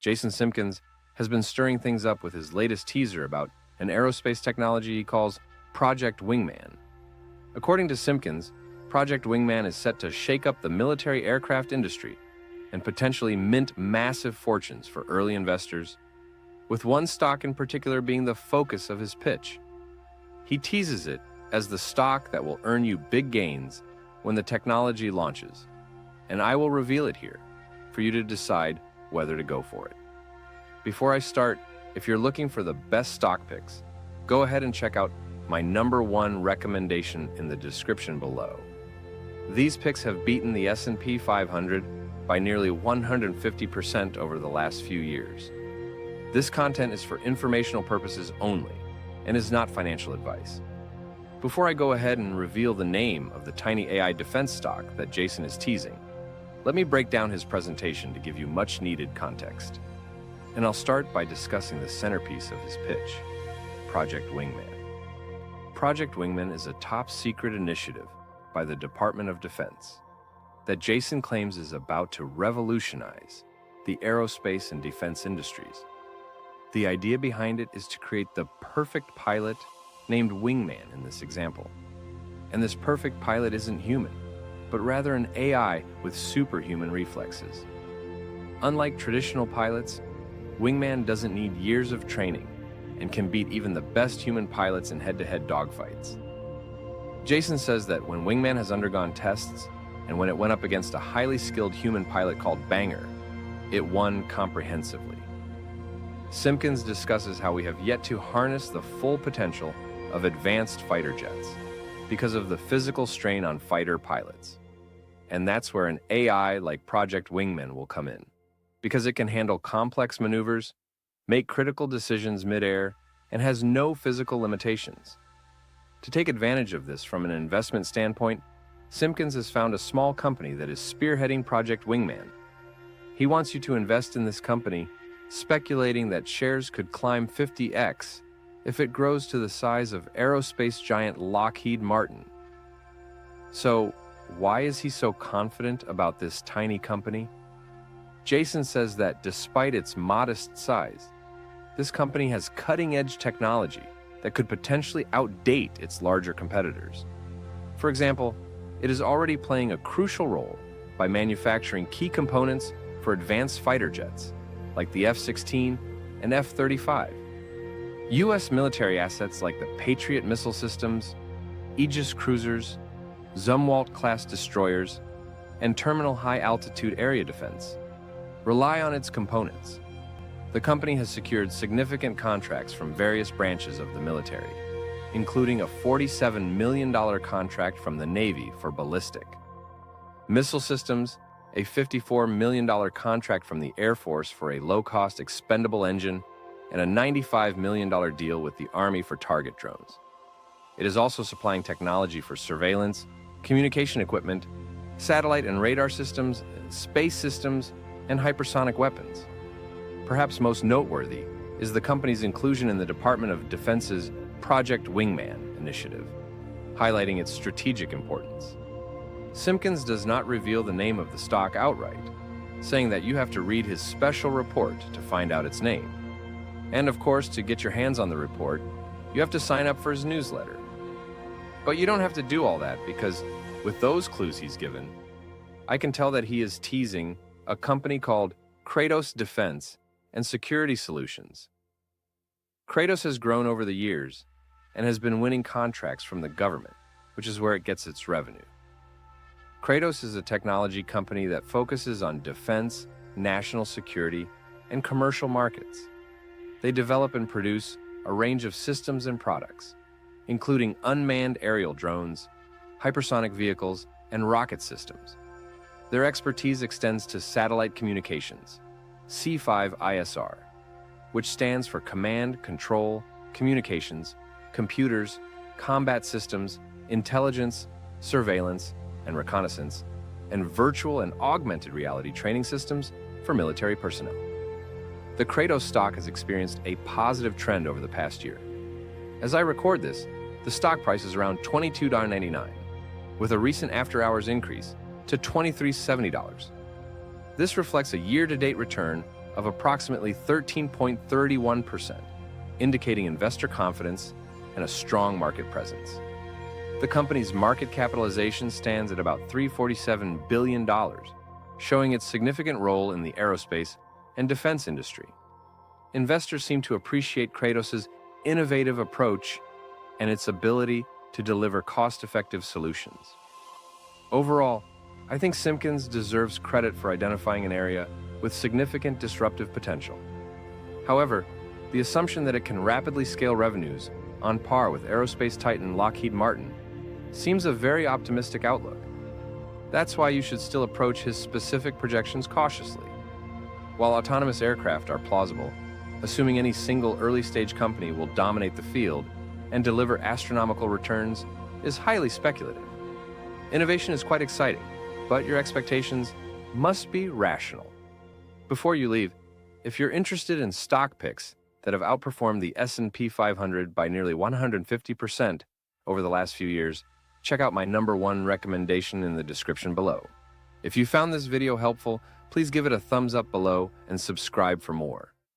Jason Simpkins has been stirring things up with his latest teaser about an aerospace technology he calls Project Wingman. According to Simpkins, Project Wingman is set to shake up the military aircraft industry and potentially mint massive fortunes for early investors, with one stock in particular being the focus of his pitch. He teases it as the stock that will earn you big gains when the technology launches, and I will reveal it here for you to decide whether to go for it. Before I start, if you're looking for the best stock picks, go ahead and check out my #1 recommendation in the description below. These picks have beaten the S&P 500 by nearly 150% over the last few years. This content is for informational purposes only and is not financial advice. Before I go ahead and reveal the name of the tiny AI defense stock that Jason is teasing, let me break down his presentation to give you much needed context. And I'll start by discussing the centerpiece of his pitch, Project Wingman. Project Wingman is a top-secret initiative by the Department of Defense that Jason claims is about to revolutionize the aerospace and defense industries. The idea behind it is to create the perfect pilot named Wingman in this example. And this perfect pilot isn't human, but rather an AI with superhuman reflexes. Unlike traditional pilots, Wingman doesn't need years of training and can beat even the best human pilots in head-to-head dogfights. Jason says that when Wingman has undergone tests and when it went up against a highly skilled human pilot called Banger, it won comprehensively. Simpkins discusses how we have yet to harness the full potential of advanced fighter jets because of the physical strain on fighter pilots. And that's where an AI like Project Wingman will come in, because it can handle complex maneuvers, make critical decisions mid-air, and has no physical limitations. To take advantage of this from an investment standpoint, Simpkins has found a small company that is spearheading Project Wingman. He wants you to invest in this company, speculating that shares could climb 50x if it grows to the size of aerospace giant Lockheed Martin. So, why is he so confident about this tiny company? Jason says that despite its modest size, this company has cutting-edge technology that could potentially outdate its larger competitors. For example, it is already playing a crucial role by manufacturing key components for advanced fighter jets, like the F-16 and F-35. U.S. military assets like the Patriot missile systems, Aegis cruisers, Zumwalt-class destroyers, and terminal high-altitude area defense rely on its components. The company has secured significant contracts from various branches of the military, including a $47 million contract from the Navy for ballistic missile systems, a $54 million contract from the Air Force for a low-cost expendable engine, and a $95 million deal with the Army for target drones. It is also supplying technology for surveillance, communication equipment, satellite and radar systems, space systems, and hypersonic weapons. Perhaps most noteworthy is the company's inclusion in the Department of Defense's Project Wingman initiative, highlighting its strategic importance. Simpkins does not reveal the name of the stock outright, saying that you have to read his special report to find out its name. And of course, to get your hands on the report, you have to sign up for his newsletter. But you don't have to do all that because with those clues he's given, I can tell that he is teasing a company called Kratos Defense and Security Solutions. Kratos has grown over the years and has been winning contracts from the government, which is where it gets its revenue. Kratos is a technology company that focuses on defense, national security, and commercial markets. They develop and produce a range of systems and products, including unmanned aerial drones, hypersonic vehicles, and rocket systems. Their expertise extends to satellite communications, C5ISR, which stands for Command, Control, Communications, Computers, Combat Systems, Intelligence, Surveillance, and Reconnaissance, and Virtual and Augmented Reality Training Systems for military personnel. The Kratos stock has experienced a positive trend over the past year. As I record this, the stock price is around $22.99, with a recent after-hours increase to $23.70. This reflects a year-to-date return of approximately 13.31%, indicating investor confidence and a strong market presence. The company's market capitalization stands at about $347 billion, showing its significant role in the aerospace and defense industry. Investors seem to appreciate Kratos's innovative approach and its ability to deliver cost-effective solutions. Overall, I think Simpkins deserves credit for identifying an area with significant disruptive potential. However, the assumption that it can rapidly scale revenues on par with aerospace titan Lockheed Martin seems a very optimistic outlook. That's why you should still approach his specific projections cautiously. While autonomous aircraft are plausible, assuming any single early-stage company will dominate the field and deliver astronomical returns is highly speculative. Innovation is quite exciting, but your expectations must be rational. Before you leave, if you're interested in stock picks that have outperformed the S&P 500 by nearly 150% over the last few years, check out my #1 recommendation in the description below. If you found this video helpful, please give it a thumbs up below and subscribe for more.